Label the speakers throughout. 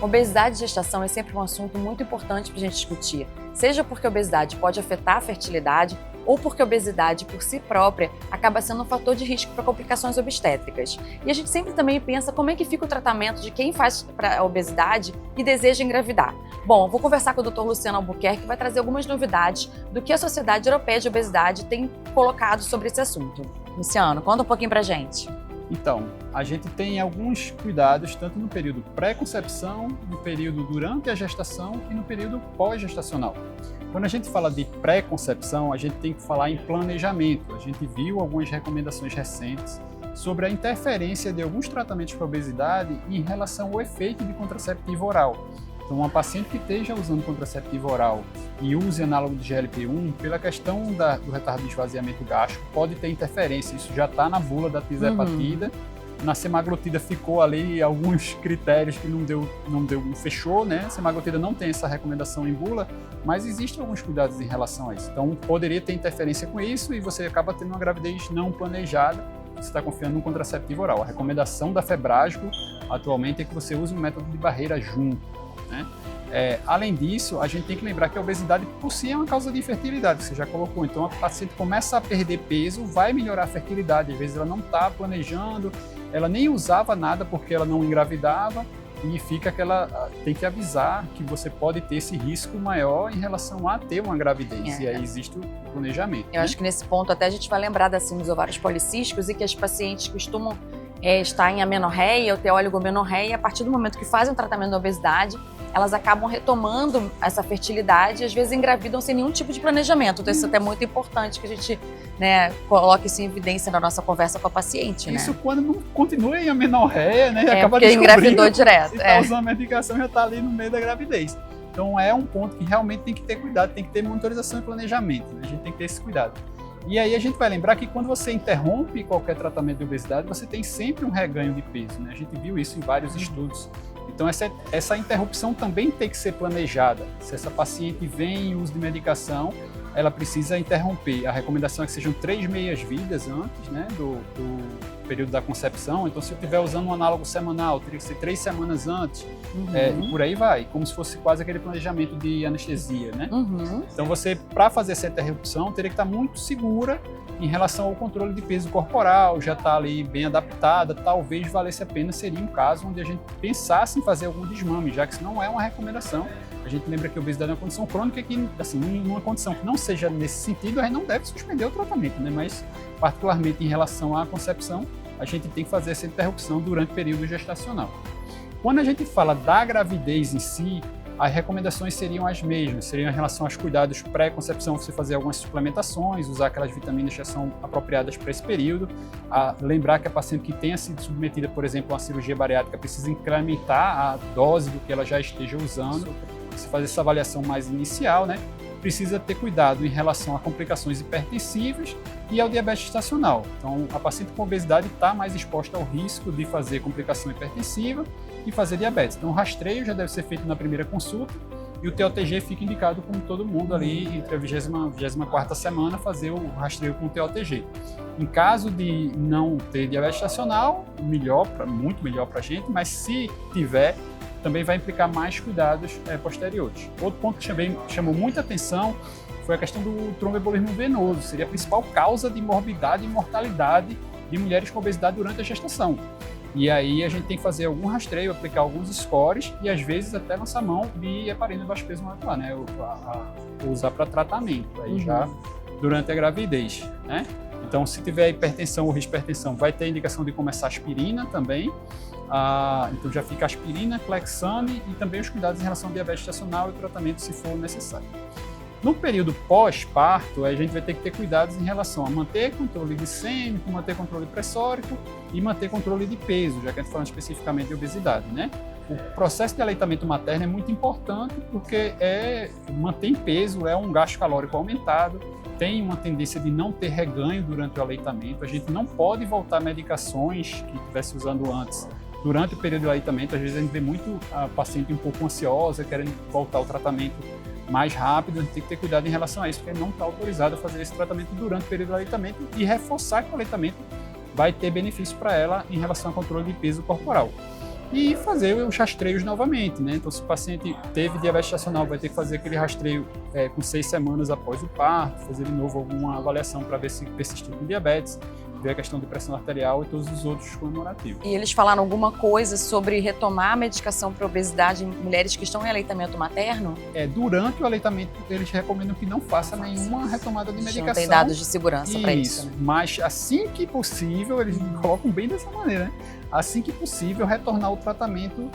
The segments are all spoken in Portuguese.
Speaker 1: Obesidade e gestação é sempre um assunto muito importante para a gente discutir, seja porque a obesidade pode afetar a fertilidade ou porque a obesidade por si própria acaba sendo um fator de risco para complicações obstétricas. E a gente sempre também pensa como é que fica o tratamento de quem faz para a obesidade e deseja engravidar. Bom, vou conversar com o Dr. Luciano Albuquerque, que vai trazer algumas novidades do que a Sociedade Europeia de Obesidade tem colocado sobre esse assunto. Luciano, conta um pouquinho pra gente.
Speaker 2: Então, a gente tem alguns cuidados tanto no período pré-concepção, no período durante a gestação e no período pós-gestacional. Quando a gente fala de pré-concepção, a gente tem que falar em planejamento. A gente viu algumas recomendações recentes sobre a interferência de alguns tratamentos para obesidade em relação ao efeito de contraceptivo oral. Então, uma paciente que esteja usando contraceptivo oral e use análogo de GLP-1, pela questão do retardo de esvaziamento gástrico, pode ter interferência. Isso já está na bula da tirzepatida. Na semaglutida ficou ali alguns critérios que não fechou, né? A semaglutida não tem essa recomendação em bula, mas existem alguns cuidados em relação a isso. Então, poderia ter interferência com isso e você acaba tendo uma gravidez não planejada. Você está confiando no contraceptivo oral. A recomendação da Febrágico atualmente é que você use um método de barreira junto, né? Além disso, a gente tem que lembrar que a obesidade por si é uma causa de infertilidade, você já colocou. Então, a paciente começa a perder peso, vai melhorar a fertilidade. Às vezes ela não está planejando, ela nem usava nada porque ela não engravidava e fica tem que avisar que você pode ter esse risco maior em relação a ter uma gravidez. E aí existe o planejamento.
Speaker 1: Eu acho que nesse ponto até a gente vai lembrar da síndrome dos ovários policísticos e que as pacientes costumam estar em amenorreia ou ter oligomenorreia, e a partir do momento que fazem o tratamento da obesidade, elas acabam retomando essa fertilidade e às vezes engravidam sem nenhum tipo de planejamento. Então isso até é muito importante que a gente, né, coloque isso em evidência na nossa conversa com a paciente.
Speaker 2: Isso,
Speaker 1: né?
Speaker 2: Quando não continua em amenorreia, né? Acaba
Speaker 1: porque engravidou direto.
Speaker 2: Se está usando a medicação, já está ali no meio da gravidez. Então é um ponto que realmente tem que ter cuidado, tem que ter monitorização e planejamento, né? A gente tem que ter esse cuidado. E aí a gente vai lembrar que quando você interrompe qualquer tratamento de obesidade, você tem sempre um reganho de peso, né? A gente viu isso em vários estudos. Então essa interrupção também tem que ser planejada. Se essa paciente vem em uso de medicação, ela precisa interromper. A recomendação é que sejam 3 meias-vidas antes, né, do período da concepção. Então, se eu estiver usando um análogo semanal, teria que ser 3 semanas antes. E por aí vai, como se fosse quase aquele planejamento de anestesia, né? Então, você, para fazer essa interrupção, teria que estar muito segura em relação ao controle de peso corporal, já está ali bem adaptada. Talvez valesse a pena, seria um caso onde a gente pensasse em fazer algum desmame, já que isso não é uma recomendação. A gente lembra que a obesidade é uma condição crônica que, assim, numa condição que não seja nesse sentido, a gente não deve suspender o tratamento, né? Mas, particularmente em relação à concepção, a gente tem que fazer essa interrupção durante o período gestacional. Quando a gente fala da gravidez em si, as recomendações seriam as mesmas, seriam em relação aos cuidados pré-concepção, você fazer algumas suplementações, usar aquelas vitaminas que são apropriadas para esse período, lembrar que a paciente que tenha sido submetida, por exemplo, a uma cirurgia bariátrica precisa incrementar a dose do que ela já esteja usando, você fazer essa avaliação mais inicial, né? Precisa ter cuidado em relação a complicações hipertensivas e ao diabetes gestacional. Então, a paciente com obesidade está mais exposta ao risco de fazer complicação hipertensiva e fazer diabetes. Então, o rastreio já deve ser feito na primeira consulta e o TOTG fica indicado como todo mundo ali entre a 20ª e 24ª semana fazer o rastreio com o TOTG. Em caso de não ter diabetes gestacional, muito melhor para a gente, mas se tiver, também vai implicar mais cuidados posteriores. Outro ponto que também chamou muita atenção foi a questão do tromboembolismo venoso. Seria a principal causa de morbidade e mortalidade de mulheres com obesidade durante a gestação. E aí a gente tem que fazer algum rastreio, aplicar alguns scores e às vezes até lançar mão de heparina de baixo peso molecular, né? Usar para tratamento, aí já durante a gravidez, né? Então, se tiver hipertensão ou risco de hipertensão, vai ter a indicação de começar aspirina também. Então já fica aspirina, Clexane e também os cuidados em relação ao diabetes gestacional e o tratamento se for necessário. No período pós-parto, a gente vai ter que ter cuidados em relação a manter controle glicêmico, manter controle pressórico e manter controle de peso, já que a gente está falando especificamente de obesidade, né? O processo de aleitamento materno é muito importante porque mantém peso, é um gasto calórico aumentado, tem uma tendência de não ter reganho durante o aleitamento. A gente não pode voltar medicações que estivesse usando antes durante o período de aleitamento. Às vezes a gente vê muito a paciente um pouco ansiosa, querendo voltar ao tratamento mais rápido. A gente tem que ter cuidado em relação a isso, porque não está autorizado a fazer esse tratamento durante o período de aleitamento e reforçar que o aleitamento vai ter benefício para ela em relação ao controle de peso corporal. e fazer os rastreios novamente, né? Então, se o paciente teve diabetes gestacional, vai ter que fazer aquele rastreio com 6 semanas após o parto, fazer de novo alguma avaliação para ver se persistiu com diabetes, ver a questão de pressão arterial e todos os outros comemorativos.
Speaker 1: E eles falaram alguma coisa sobre retomar a medicação para obesidade em mulheres que estão em aleitamento materno?
Speaker 2: Durante o aleitamento, eles recomendam que não faça nenhuma retomada de medicação.
Speaker 1: Não tem dados de segurança para isso. Né?
Speaker 2: Mas assim que possível, eles colocam bem dessa maneira, né? Assim que possível, retornar ao tratamento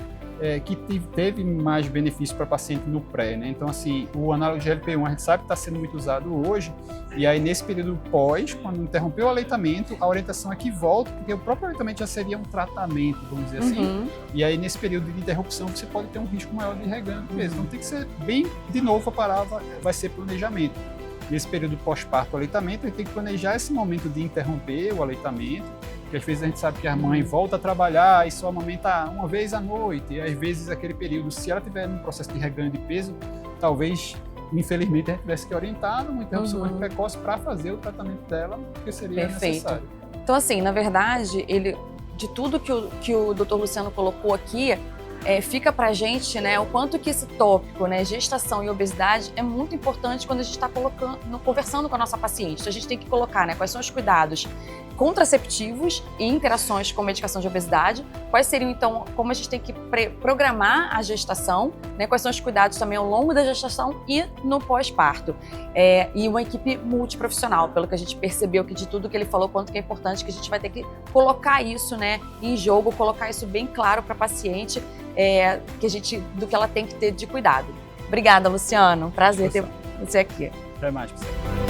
Speaker 2: que teve mais benefício para paciente no pré, né? Então, assim, o análogo de GLP-1 a gente sabe que está sendo muito usado hoje, e aí nesse período pós, quando interrompeu o aleitamento, a orientação é que volte, porque o próprio aleitamento já seria um tratamento, vamos dizer assim, e aí nesse período de interrupção você pode ter um risco maior de reganho mesmo. Então tem que ser bem, de novo, a palavra vai ser planejamento. Nesse período pós-parto, aleitamento, a gente tem que planejar esse momento de interromper o aleitamento, porque às vezes a gente sabe que a mãe volta a trabalhar e só amamenta uma vez à noite, e às vezes aquele período, se ela tiver num processo de reganho de peso, talvez, infelizmente, a gente tivesse que orientar uma interrupção mais precoce para fazer o tratamento dela, porque seria necessário.
Speaker 1: Então, assim, na verdade, de tudo que o Dr. Luciano colocou aqui, fica pra gente, né, o quanto que esse tópico, né, gestação e obesidade é muito importante quando a gente está conversando com a nossa paciente. Então, a gente tem que colocar, né, quais são os cuidados contraceptivos e interações com medicação de obesidade, quais seriam, então, como a gente tem que programar a gestação, né, quais são os cuidados também ao longo da gestação e no pós-parto. E uma equipe multiprofissional, pelo que a gente percebeu que de tudo que ele falou, quanto que é importante, que a gente vai ter que colocar isso, né, em jogo, colocar isso bem claro para a paciente, do que ela tem que ter de cuidado. Obrigada, Luciano. Prazer ter você aqui.
Speaker 2: Até mais, pessoal.